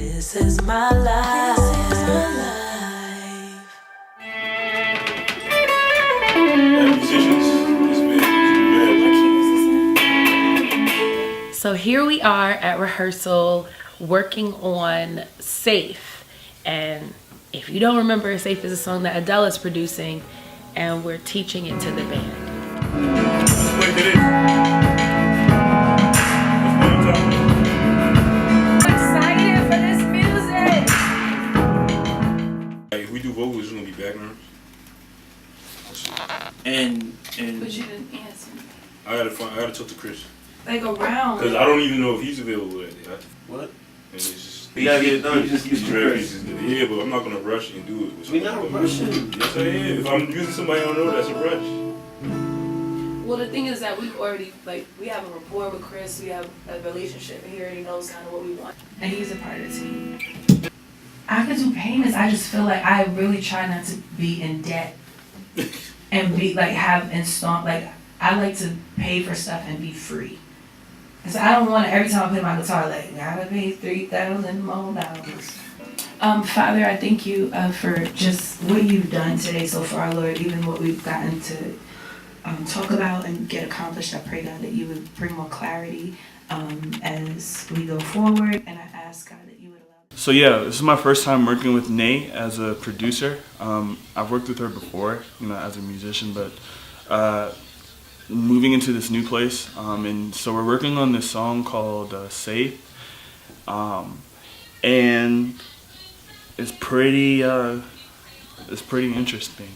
This is my life. This is my life. So here we are at rehearsal working on Safe. And if you don't remember, Safe is a song that Adele is producing, and we're teaching it to the band. I'm excited for this music! If we do vocals, it's gonna be background. And But you didn't answer me. I gotta talk to Chris. Like around. Cause I don't even know if he's available that day. what? And it's just, You gotta get it done. Yeah, but I'm not gonna rush and do it. We're not rushing. Yes, I am. If I'm using somebody I don't know, that's a rush. Well, the thing is that we've already, we have a rapport with Chris, we have a relationship, and he already knows kind of what we want. And he's a part of the team. I could do payments, I just feel like I really try not to be in debt. And be, have installment, I like to pay for stuff and be free. Cause I don't want to, every time I play my guitar, gotta pay $3,000 more. Father, I thank you for just what you've done today so far, Lord, even what we've gotten to talk about and get accomplished. I pray, God, that you would bring more clarity as we go forward, and I ask, God, that you would allow. So yeah, this is my first time working with Nae as a producer. I've worked with her before, as a musician, but moving into this new place, and so we're working on this song called Safe, and it's pretty interesting.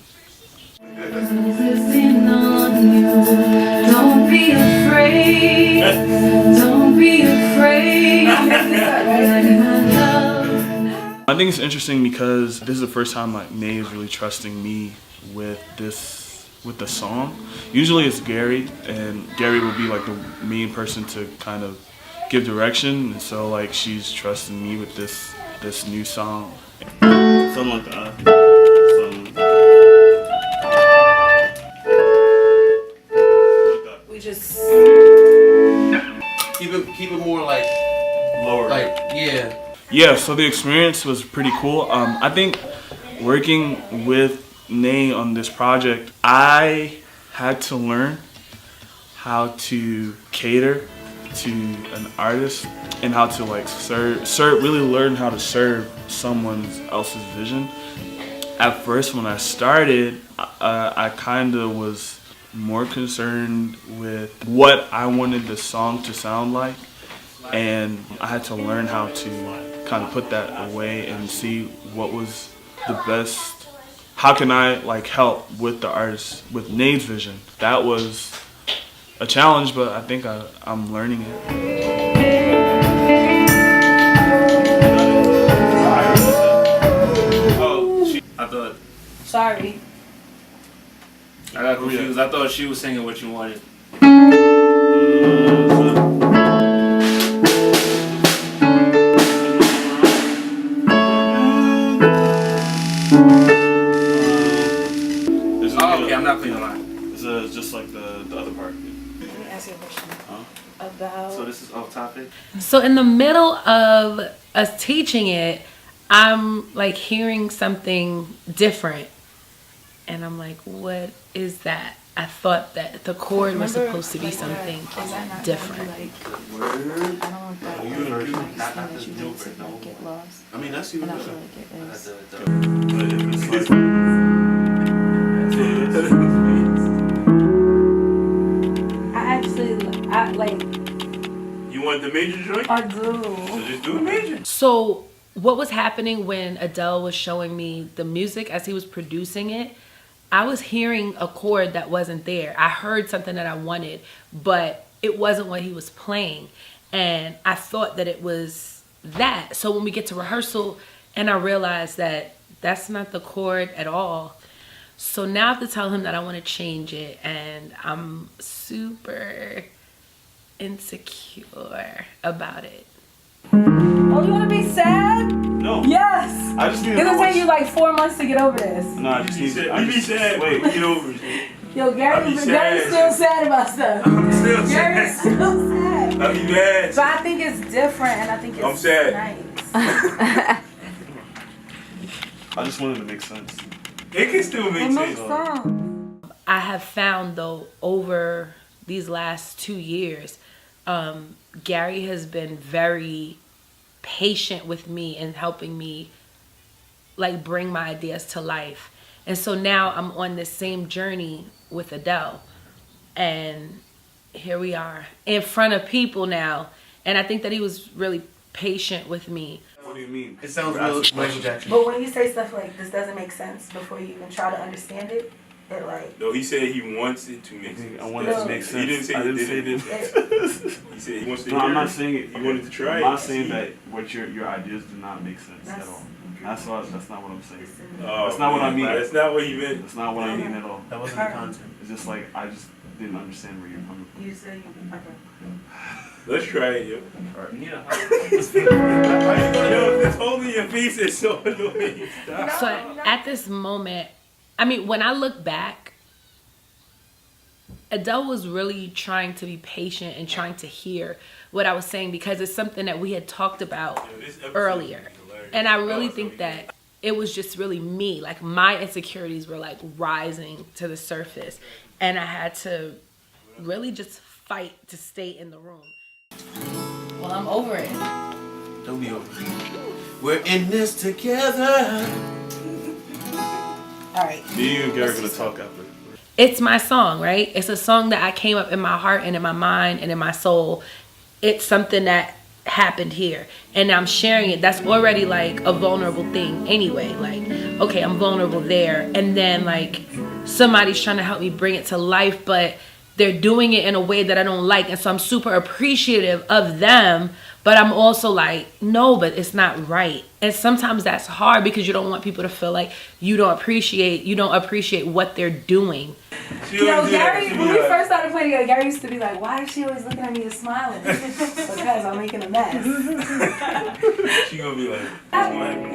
Don't be afraid. Don't be afraid. I think it's interesting because this is the first time Nae is really trusting me with the song. Usually it's Gary, and Gary will be the main person to kind of give direction, and so she's trusting me with this new song. Something like that. We just keep it more lower. Yeah. Yeah, so the experience was pretty cool. I think working with Nae on this project, I had to learn how to cater to an artist and how to really learn how to serve someone else's vision. At first, when I started, I kind of was more concerned with what I wanted the song to sound like, and I had to learn how to kind of put that away and see what was the best. How can I help with the artist, with Nae's vision? That was a challenge, but I think I'm learning it. I thought. sorry. I got confused. I thought she was singing what you wanted. Okay, I'm not playing the line. This is just like the other part. Let me ask you a question. About. So this is off topic. So in the middle of us teaching it, I'm hearing something different. And I'm like, what is that? I thought that the chord was supposed to be something different. I don't want that that you did to get lost. I mean, that's even And I better. feel like it is. You want the major joint? I do. So just do a major. So what was happening when Adele was showing me the music as he was producing it? I was hearing a chord that wasn't there. I heard something that I wanted, but it wasn't what he was playing. And I thought that it was that. So when we get to rehearsal and I realized that that's not the chord at all. So now I have to tell him that I want to change it, and I'm super insecure about it. Oh, you want to be sad? No. Yes. I just need It'll take you 4 months to get over this. No, I just need to. We be sad. Wait. We get over it. Yo, Gary's sad. still sad about stuff. I'm still Gary's sad. still sad. I be mad. But I think it's different, and I think it's I'm sad. nice. I just wanted to make sense. It can still make sense. I have found though over these last 2 years, Gary has been very patient with me and helping me like bring my ideas to life. And so now I'm on this same journey with Adele, and here we are in front of people now. And I think that he was really patient with me. What do you mean? It sounds real Michael Jackson. But when you say stuff like this doesn't make sense before you even try to understand it, it like. No, he said he wants it to make sense. I want it to make sense. He didn't say I he didn't say it didn't. didn't. He said he wants to No, hear I'm it. not saying it. He wanted to try I'm it. not saying that what your ideas do not make sense at all. That's not what I'm saying. Oh, That's not what I mean. That's not what he meant. That's not what I mean at all. That wasn't the content. It's just like I just didn't understand where you're coming from. You say okay. Let's try it, yo. Yeah. Yo, this holding your face is so annoying. Stop. So at this moment, I mean, when I look back, Adele was really trying to be patient and trying to hear what I was saying, because it's something that we had talked about Yo, this episode earlier. is hilarious. And I really Oh, think so that it was just really me. Like my insecurities were like rising to the surface, and I had to really just fight to stay in the room. Well, I'm over it. Don't be over it. We're in this together. All right. Me and Gary are gonna talk after. It's my song, right? It's a song that I came up in my heart and in my mind and in my soul. It's something that happened here, and I'm sharing it. That's already like a vulnerable thing anyway. Like, okay, I'm vulnerable there, and then like somebody's trying to help me bring it to life, but they're doing it in a way that I don't like, and so I'm super appreciative of them, but I'm also like, no, but it's not right. And sometimes that's hard because you don't want people to feel like you don't appreciate what they're doing. Yo, Gary, when we first started playing together, Gary used to be like, why is she always looking at me and smiling? Because I'm making a mess. She gonna be like,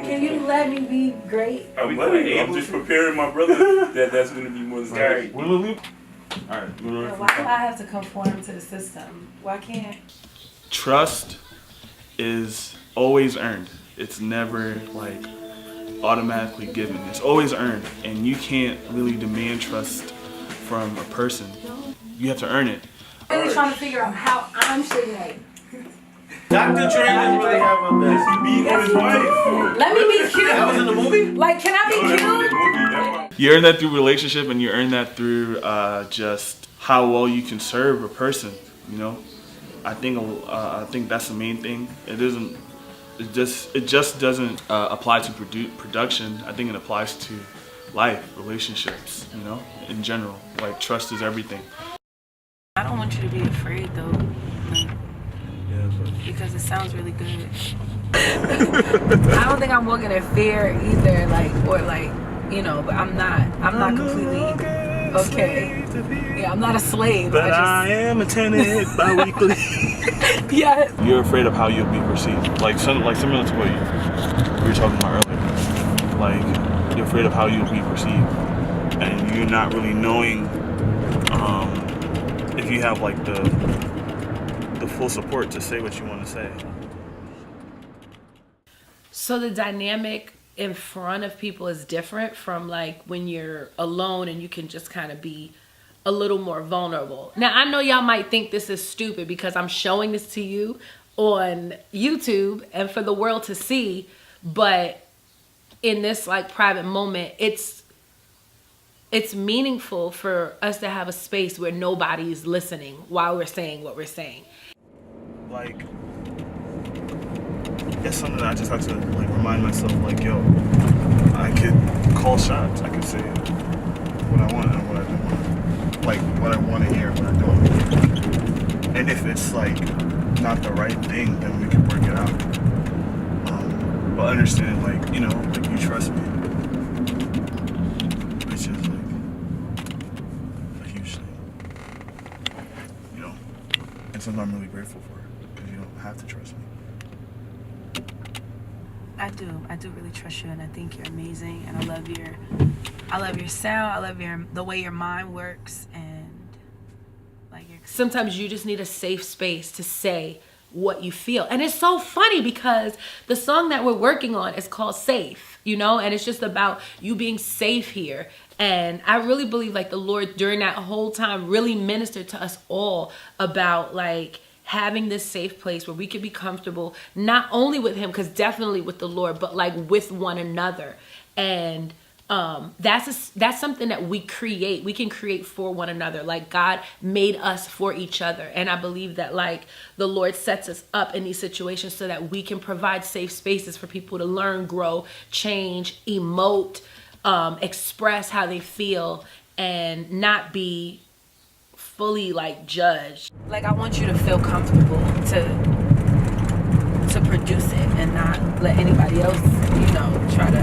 Can you let me be great? I'm just preparing my brother that's gonna be more than Gary. Alright, Why do I have to conform to the system? Why can't? trust is always earned. It's never like automatically given. It's always earned, and you can't really demand trust from a person. You have to earn it. I'm really trying to figure out how I should make. Dr. Dre didn't really have a best. He beat on his wife. Let me be cute. That was in the movie? Like, can I be cute? You earn that through relationship, and you earn that through just how well you can serve a person. You know, I think that's the main thing. It just doesn't apply to production. I think it applies to life, relationships. You know, in general, like trust is everything. I don't want you to be afraid though, like, because it sounds really good. I don't think I'm walking in fear either, like, or like, you know, but I'm not completely okay. Yeah, I'm not a slave. But I am attended bi-weekly. Yeah. You're afraid of how you'll be perceived, like similar to what you were talking about earlier. Like you're afraid of how you'll be perceived, and you're not really knowing if you have like the full support to say what you want to say. So the dynamic in front of people is different from like when you're alone and you can just kind of be a little more vulnerable. Now, I know y'all might think this is stupid because I'm showing this to you on YouTube and for the world to see, but in this like private moment, it's meaningful for us to have a space where nobody's listening while we're saying what we're saying. Like, it's something that I just have to like remind myself, like, yo, I could call shots. I could say what I want and what I don't want. Like, what I want to hear, what I don't want to hear. And if it's like not the right thing, then we can work it out. But understanding, like, you know, like you trust me, which is like a huge thing, you know. And something I'm really grateful for, because you don't have to trust me. I do really trust you, and I think you're amazing, and I love your sound. I love the way your mind works, and like Sometimes you just need a safe space to say what you feel. And it's so funny because the song that we're working on is called Safe, you know, and it's just about you being safe here. And I really believe like the Lord during that whole time really ministered to us all about like having this safe place where we could be comfortable, not only with him, because definitely with the Lord, but like with one another. And that's something that we can create for one another. Like God made us for each other. And I believe that like the Lord sets us up in these situations so that we can provide safe spaces for people to learn, grow, change, emote, express how they feel, and not be fully like judged. Like I want you to feel comfortable to produce it and not let anybody else, you know, try to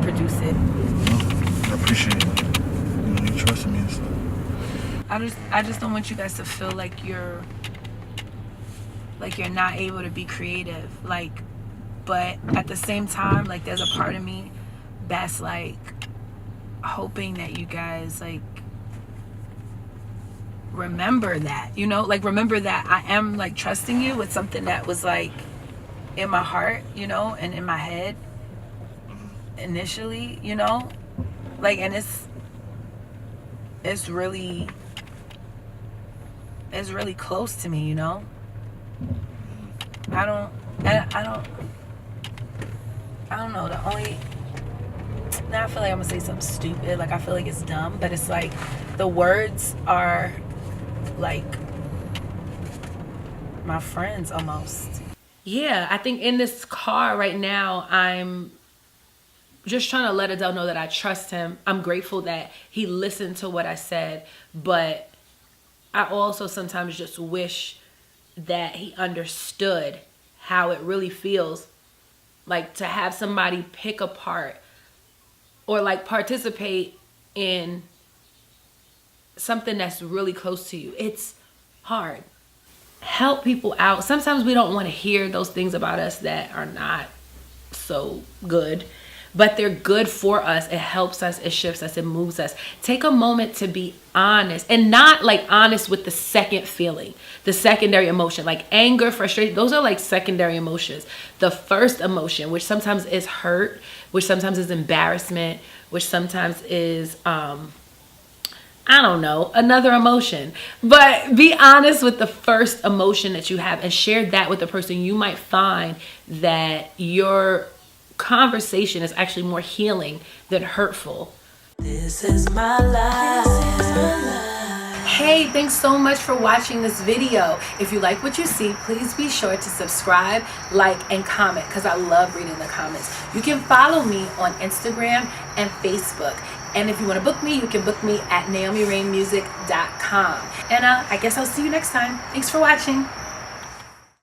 produce it. I appreciate it. You know, you trust me and stuff. I just don't want you guys to feel like you're not able to be creative. Like, but at the same time, like there's a part of me that's like hoping that you guys like remember that, you know, like remember that I am like trusting you with something that was like in my heart, you know, and in my head initially, you know, like, and it's really close to me, you know. I don't know. The only, now I feel like I'm gonna say something stupid, like I feel like it's dumb, but it's like the words are like my friends almost. Yeah, I think in this car right now, I'm just trying to let Adele know that I trust him. I'm grateful that he listened to what I said, but I also sometimes just wish that he understood how it really feels like to have somebody pick apart or like participate in something that's really close to you. It's hard. Help people out. Sometimes we don't want to hear those things about us that are not so good, but they're good for us. It helps us, it shifts us, it moves us. Take a moment to be honest, and not like honest with the second feeling, the secondary emotion, like anger, frustration. Those are like secondary emotions. The first emotion, which sometimes is hurt, which sometimes is embarrassment, which sometimes is I don't know, another emotion. But be honest with the first emotion that you have and share that with the person. You might find that your conversation is actually more healing than hurtful. This is my life. Hey, thanks so much for watching this video. If you like what you see, please be sure to subscribe, like, and comment, because I love reading the comments. You can follow me on Instagram and Facebook. And if you want to book me, you can book me at naomirainemusic.com. And I guess I'll see you next time. Thanks for watching.